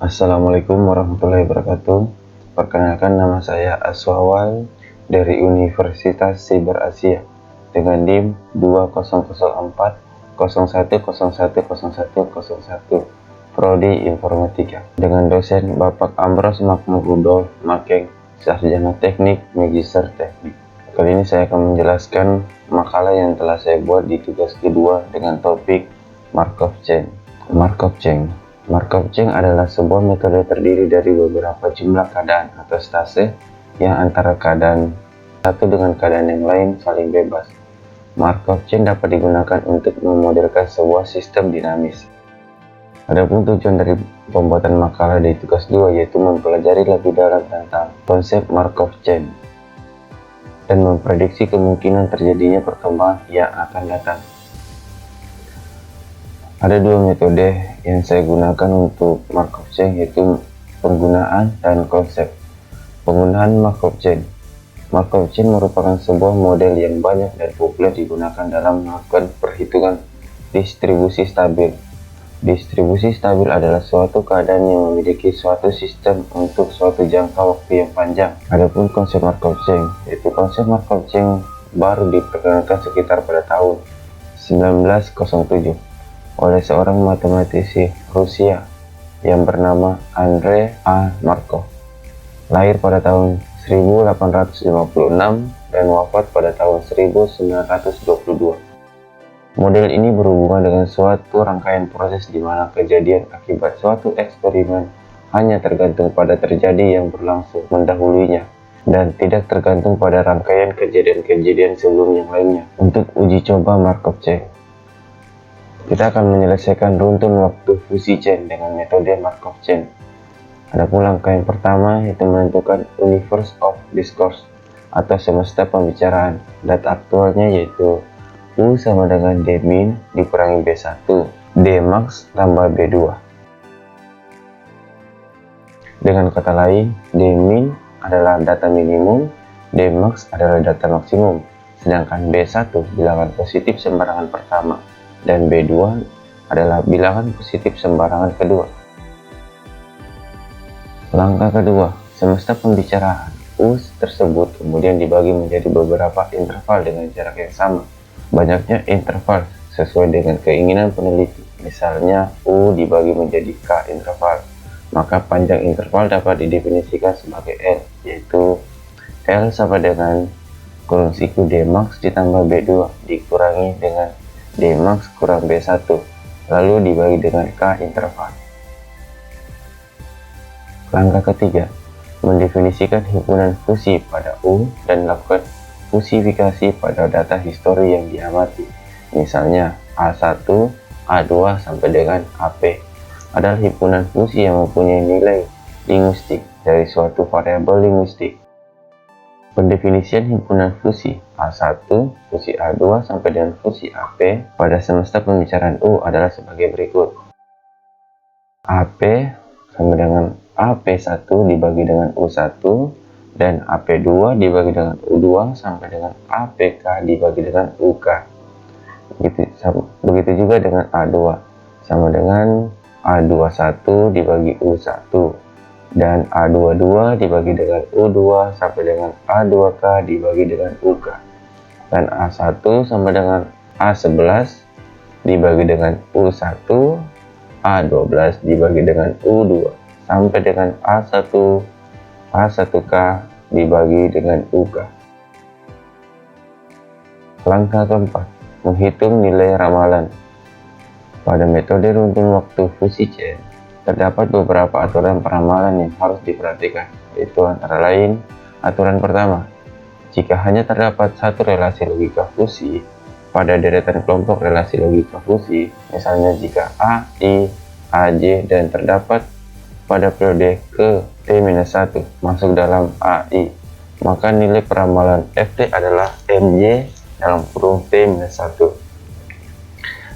Assalamualaikum warahmatullahi wabarakatuh. Perkenalkan, nama saya Aswawal dari Universitas Cyber Asia dengan NIM 200401010101 Prodi Informatika dengan dosen Bapak Ambros Makmur Rudolf Makeng, Sarjana Teknik Magister Teknik. Kali ini saya akan menjelaskan makalah yang telah saya buat di tugas kedua dengan topik Markov Chain. Markov Chain adalah sebuah metode terdiri dari beberapa jumlah keadaan atau stase yang antara keadaan satu dengan keadaan yang lain saling bebas. Markov Chain dapat digunakan untuk memodelkan sebuah sistem dinamis. Adapun tujuan dari pembuatan makalah di tugas 2 yaitu mempelajari lebih dalam tentang konsep Markov Chain dan memprediksi kemungkinan terjadinya perkembangan yang akan datang. Ada dua metode yang saya gunakan untuk Markov Chain, yaitu penggunaan dan konsep. Penggunaan Markov Chain. Markov Chain merupakan sebuah model yang banyak dan populer digunakan dalam melakukan perhitungan distribusi stabil. Distribusi stabil adalah suatu keadaan yang memiliki suatu sistem untuk suatu jangka waktu yang panjang. Adapun konsep Markov Chain, yaitu konsep Markov Chain baru diperkenalkan sekitar pada tahun 1907 oleh seorang matematisi Rusia yang bernama Andrei A. Markov, lahir pada tahun 1856 dan wafat pada tahun 1922. Model ini berhubungan dengan suatu rangkaian proses di mana kejadian akibat suatu eksperimen hanya tergantung pada terjadi yang berlangsung mendahulunya dan tidak tergantung pada rangkaian kejadian-kejadian sebelum yang lainnya. Untuk uji coba Markov Chain, kita akan menyelesaikan runtun waktu fusi chain dengan metode Markov Chain. Adapun langkah yang pertama yaitu menentukan universe of discourse atau semesta pembicaraan. Data aktualnya yaitu U sama dengan D min dikurangi B1, D max tambah B2. Dengan kata lain, D min adalah data minimum, D max adalah data maksimum, sedangkan B1 bilangan positif sembarangan pertama dan B2 adalah bilangan positif sembarangan kedua. Langkah kedua, semesta pembicaraan U tersebut kemudian dibagi menjadi beberapa interval dengan jarak yang sama. Banyaknya interval sesuai dengan keinginan peneliti. Misalnya U dibagi menjadi K interval, maka panjang interval dapat didefinisikan sebagai L, yaitu L sama dengan kurung siku D max ditambah B2 dikurangi dengan D max kurang B1 lalu dibagi dengan K interval. Langkah ketiga, mendefinisikan himpunan fusi pada U dan lakukan fusifikasi pada data histori yang diamati. Misalnya A1, A2 sampai dengan AP adalah himpunan fusi yang mempunyai nilai linguistik dari suatu variabel linguistik. Pendefinisian himpunan fusi A1, fusi A2 sampai dengan fusi AP pada semesta pembicaraan U adalah sebagai berikut. AP sama dengan AP1 dibagi dengan U1 dan AP2 dibagi dengan U2 sampai dengan APK dibagi dengan UK. Begitu juga dengan A2 sama dengan A21 dibagi U1 dan A22 dibagi dengan U2 sampai dengan A2K dibagi dengan UK, dan A1 sama dengan A11 dibagi dengan U1, A12 dibagi dengan U2 sampai dengan A1, A1K dibagi dengan UK. Langkah keempat, menghitung nilai ramalan. Pada metode runtun waktu fusi chain, terdapat beberapa aturan peramalan yang harus diperhatikan, yaitu antara lain, aturan pertama, jika hanya terdapat satu relasi logika fusi pada deretan kelompok relasi logika fusi, misalnya jika A, I, A, J dan terdapat pada periode ke T-1 masuk dalam AI, maka nilai peramalan FT adalah MJ dalam kurung T-1.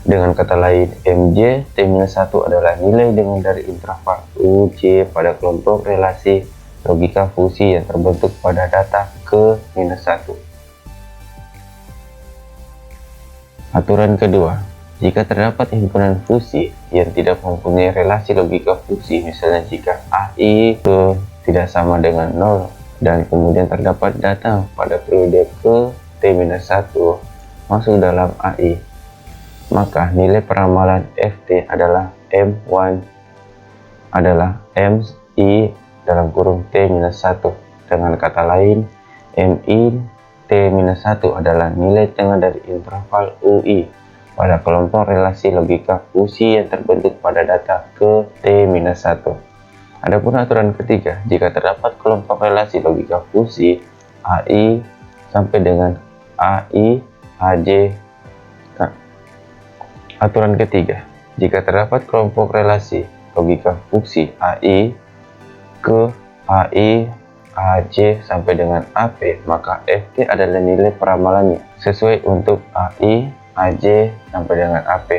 Dengan kata lain, MJ T-1 adalah nilai dengan dari interval UJ pada kelompok relasi logika fusi yang terbentuk pada data ke-1. Aturan kedua, Jika terdapat himpunan fusi yang tidak mempunyai relasi logika fusi, misalnya jika AI itu tidak sama dengan 0 dan kemudian terdapat data pada periode ke T-1 masuk dalam AI, maka nilai peramalan FT adalah M1 adalah MI dalam kurung T-1. Dengan kata lain, MI T-1 adalah nilai tengah dari interval UI pada kelompok relasi logika fusi yang terbentuk pada data ke T-1. Adapun aturan ketiga, jika terdapat kelompok relasi logika fusi AI sampai dengan AI, AJ. Aturan ketiga, jika terdapat kelompok relasi logika fusi AI ke AI, AJ sampai dengan AP, maka FT adalah nilai peramalannya sesuai untuk AI, AJ sampai dengan AP.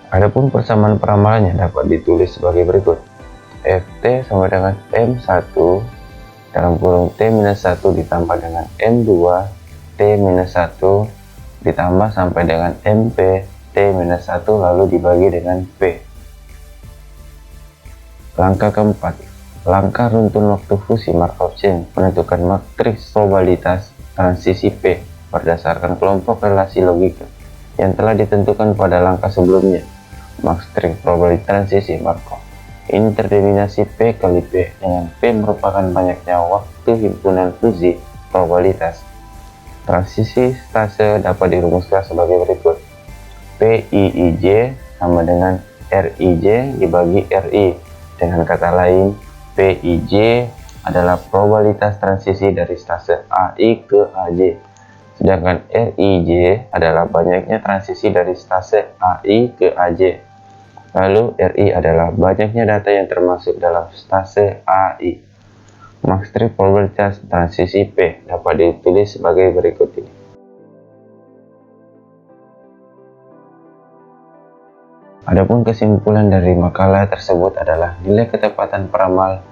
Adapun persamaan peramalannya dapat ditulis sebagai berikut. FT sama dengan M1 dalam kurung T-1 ditambah dengan M2 T-1 ditambah sampai dengan MP T-1 lalu dibagi dengan P. Langkah keempat, langkah runtun waktu fusi Markov chain menentukan matriks probabilitas transisi P berdasarkan kelompok relasi logika yang telah ditentukan pada langkah sebelumnya. Matriks probabilitas transisi Markov ini terdominasi P kali P, dengan P merupakan banyaknya waktu himpunan fusi probabilitas. Transisi stase dapat dirumuskan sebagai berikut. PIIJ sama dengan RIJ dibagi RI. Dengan kata lain, PIJ adalah probabilitas transisi dari stase AI ke AJ, sedangkan RIJ adalah banyaknya transisi dari stase AI ke AJ. Lalu RI adalah banyaknya data yang termasuk dalam stase AI. Matriks probabilitas transisi P dapat ditulis sebagai berikut ini. Adapun kesimpulan dari makalah tersebut adalah nilai ketepatan peramal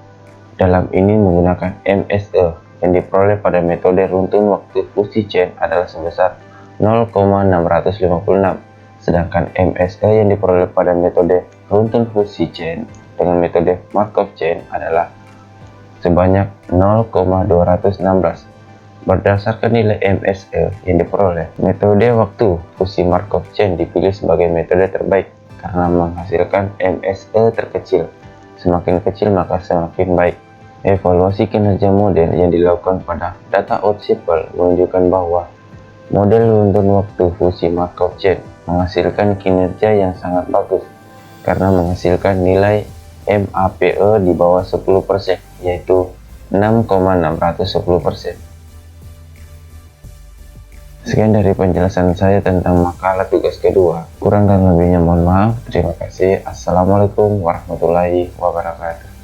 dalam ini menggunakan MSE yang diperoleh pada metode runtun waktu fusi chain adalah sebesar 0,656, sedangkan MSE yang diperoleh pada metode runtun fusi chain dengan metode Markov chain adalah sebanyak 0,216. Berdasarkan nilai MSE yang diperoleh, metode waktu fusi Markov chain dipilih sebagai metode terbaik karena menghasilkan MSE terkecil. Semakin kecil maka semakin baik. Evaluasi kinerja model yang dilakukan pada data outsample menunjukkan bahwa model runtun waktu fusi Markov chain menghasilkan kinerja yang sangat bagus karena menghasilkan nilai MAPE di bawah 10%, yaitu 6,610%. Sekian dari penjelasan saya tentang makalah tugas kedua. Kurang dan lebihnya mohon maaf. Terima kasih. Assalamualaikum warahmatullahi wabarakatuh.